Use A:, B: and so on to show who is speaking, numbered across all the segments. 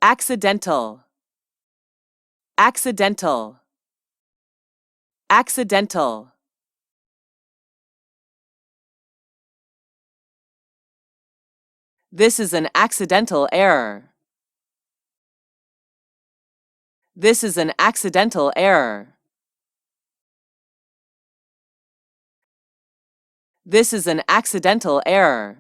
A: accidental, accidental, accidental. This is an accidental error. This is an accidental error. This is an accidental error.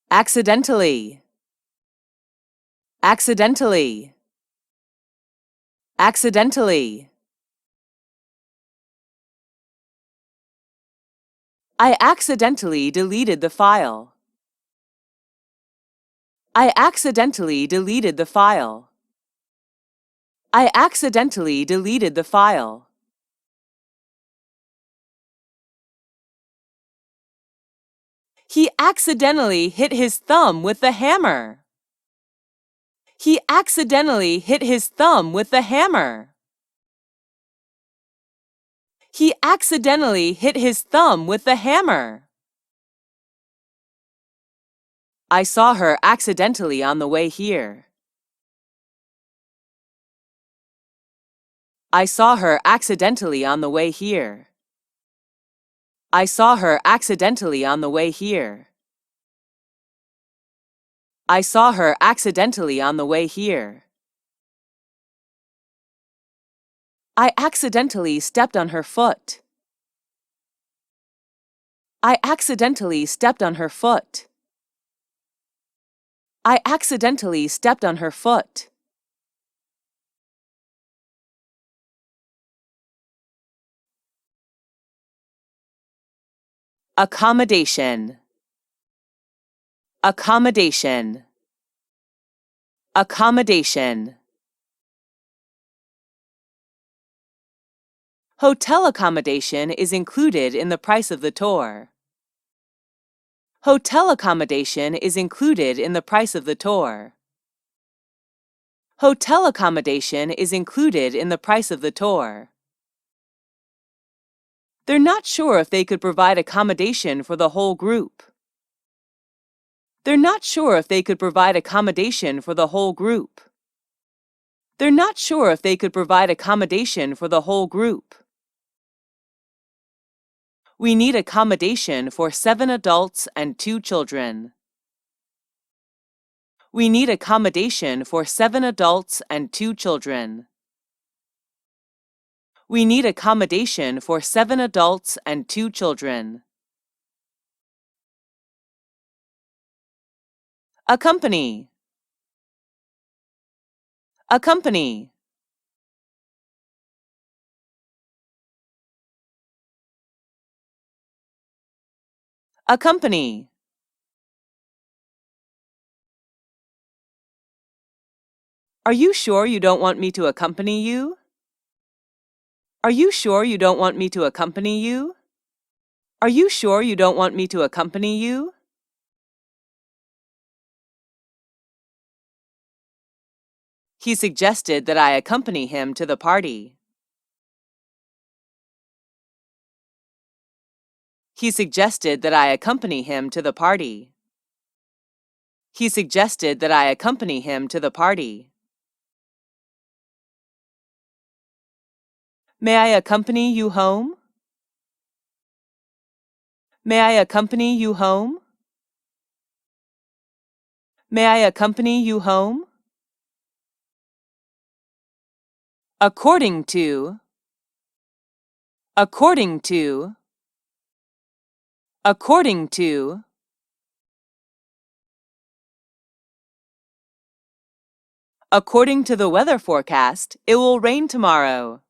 A: Accidentally, accidentally, accidentally. I accidentally deleted the file. I accidentally deleted the file. I accidentally deleted the file. He accidentally hit his thumb with the hammer. He accidentally hit his thumb with the hammer. He accidentally hit his thumb with the hammer. I saw her accidentally on the way here. I saw her accidentally on the way here. I saw her accidentally on the way here. I saw her accidentally on the way here. I accidentally stepped on her foot. I accidentally stepped on her foot. I accidentally stepped on her foot. Accommodation, accommodation, accommodation. Hotel accommodation is included in the price of the tour. Hotel accommodation is included in the price of the tour. Hotel accommodation is included in the price of the tour. They're not sure if they could provide accommodation for the whole group. They're not sure if they could provide accommodation for the whole group. They're not sure if they could provide accommodation for the whole group. We need accommodation for 7 adults and 2 children. We need accommodation for 7 adults and 2 children. We need accommodation for 7 adults and 2 children. Accompany, accompany. Accompany. Are you sure you don't want me to accompany you? Are you sure you don't want me to accompany you? Are you sure you don't want me to accompany you? He suggested that I accompany him to the party. He suggested that I accompany him to the party. He suggested that I accompany him to the party. May I accompany you home? May I accompany you home? May I accompany you home? According to, according to, according to. According to the weather forecast, it will rain tomorrow.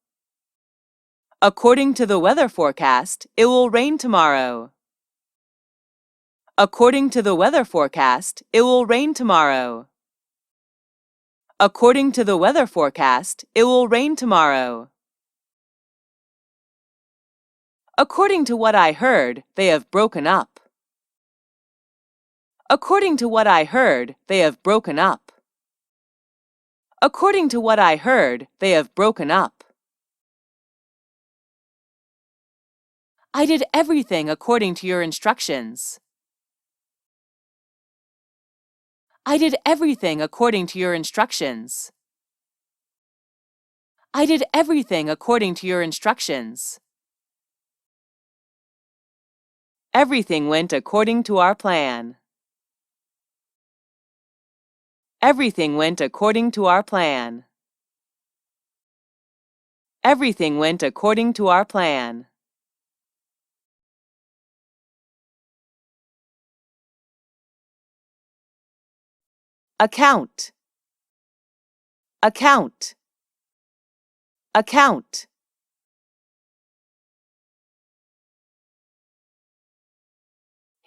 A: According to the weather forecast, it will rain tomorrow. According to the weather forecast, it will rain tomorrow. According to the weather forecast, it will rain tomorrow. According to what I heard, they have broken up. According to what I heard, they have broken up. According to what I heard, they have broken up. I did everything according to your instructions. I did everything according to your instructions. I did everything according to your instructions. Everything went according to our plan. Everything went according to our plan. Everything went according to our plan. Account. Account. Account.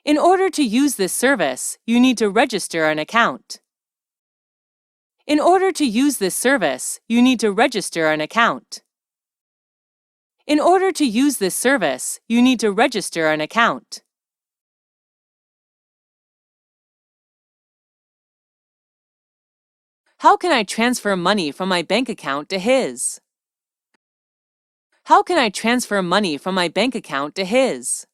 A: In order to use this service, you need to register an account. In order to use this service, you need to register an account. In order to use this service, you need to register an account. How can I transfer money from my bank account to his? How can I transfer money from my bank account to his?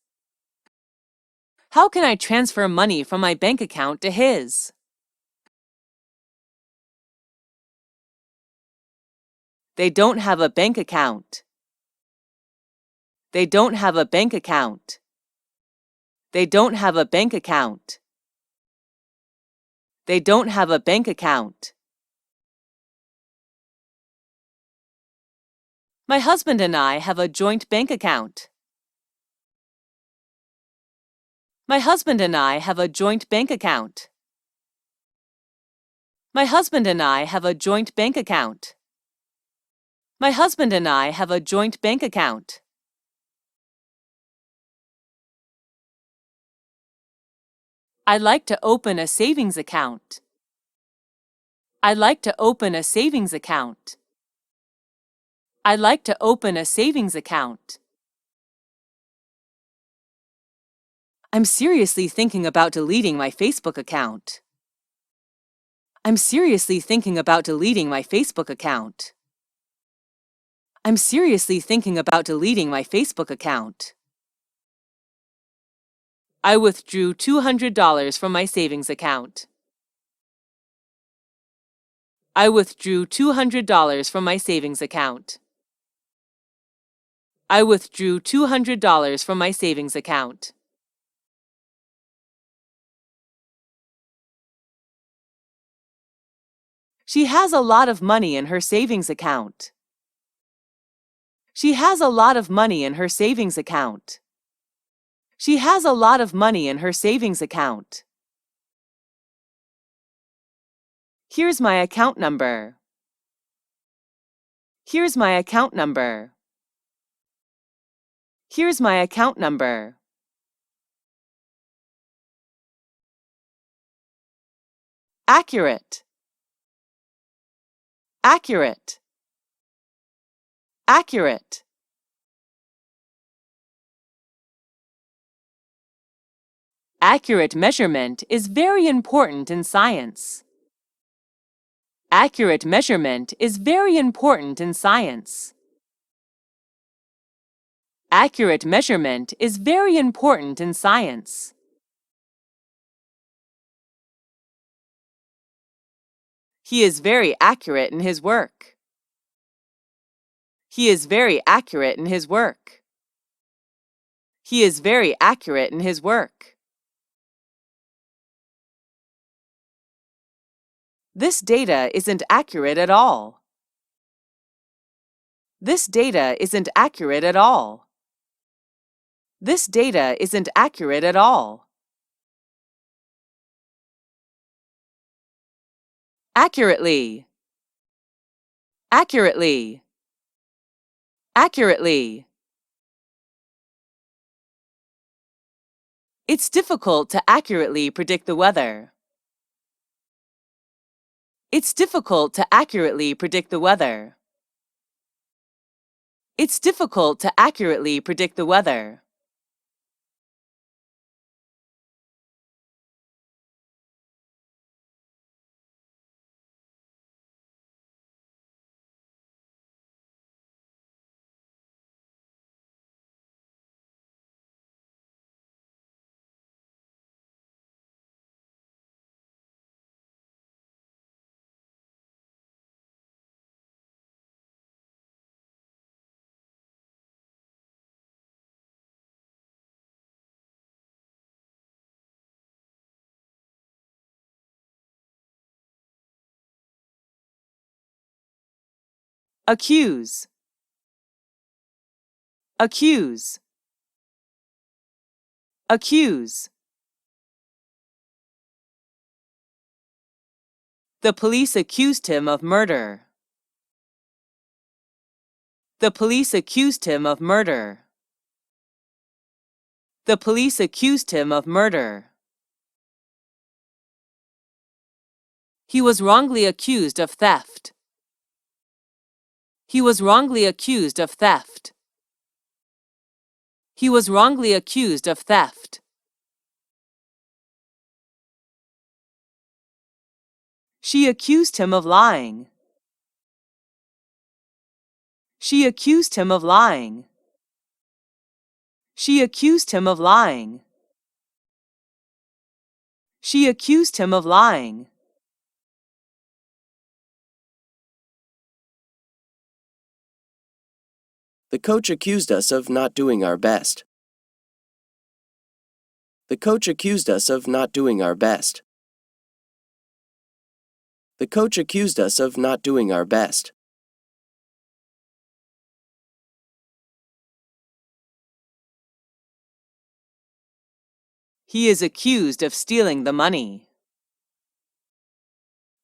A: How can I transfer money from my bank account to his? They don't have a bank account. They don't have a bank account. They don't have a bank account. They don't have a bank account. My husband and I have a joint bank account. My husband and I have a joint bank account. My husband and I have a joint bank account. My husband and I have a joint bank account. I'd like to open a savings account. I'd like to open a savings account. I'd like to open a savings account. I'm seriously thinking about deleting my Facebook account. I'm seriously thinking about deleting my Facebook account. I'm seriously thinking about deleting my Facebook account. I withdrew $200 from my savings account. I withdrew $200 from my savings account. I withdrew $200 from my savings account. She has a lot of money in her savings account. She has a lot of money in her savings account. She has a lot of money in her savings account. Here's my account number. Here's my account number. Here's my account number. Accurate. Accurate. Accurate. Accurate measurement is very important in science. Accurate measurement is very important in science. Accurate measurement is very important in science. He is very accurate in his work. He is very accurate in his work. He is very accurate in his work. This data isn't accurate at all. This data isn't accurate at all. This data isn't accurate at all. Accurately. Accurately. Accurately. It's difficult to accurately predict the weather. It's difficult to accurately predict the weather. It's difficult to accurately predict the weather. Accuse. Accuse. Accuse. The police accused him of murder. The police accused him of murder. The police accused him of murder. He was wrongly accused of theft. He was wrongly accused of theft. He was wrongly accused of theft. She accused him of lying. She accused him of lying. She accused him of lying. She accused him of lying.
B: The coach accused us of not doing our best. The coach accused us of not doing our best. The coach accused us of not doing our best.
A: He is accused of stealing the money.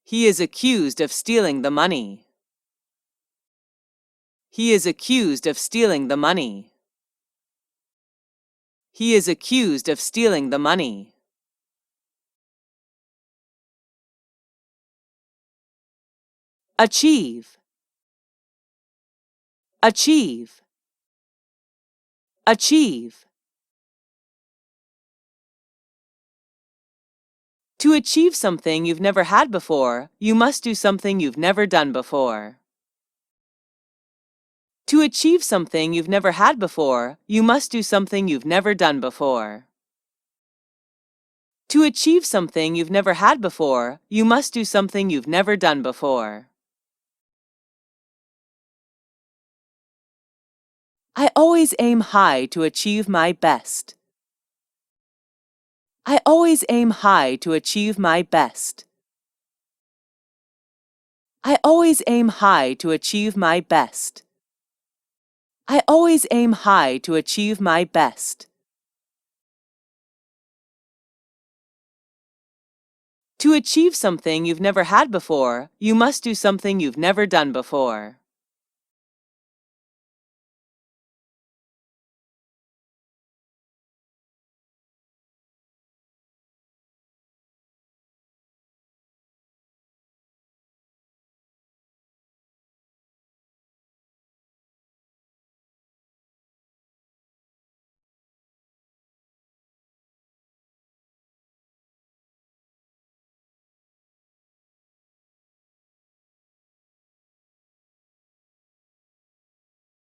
A: He is accused of stealing the money. He is accused of stealing the money. He is accused of stealing the money. Achieve. Achieve. Achieve. To achieve something you've never had before, you must do something you've never done before. To achieve something you've never had before, you must do something you've never done before. To achieve something you've never had before, you must do something you've never done before. I always aim high to achieve my best. I always aim high to achieve my best. I always aim high to achieve my best. I always aim high to achieve my best. To achieve something you've never had before, you must do something you've never done before.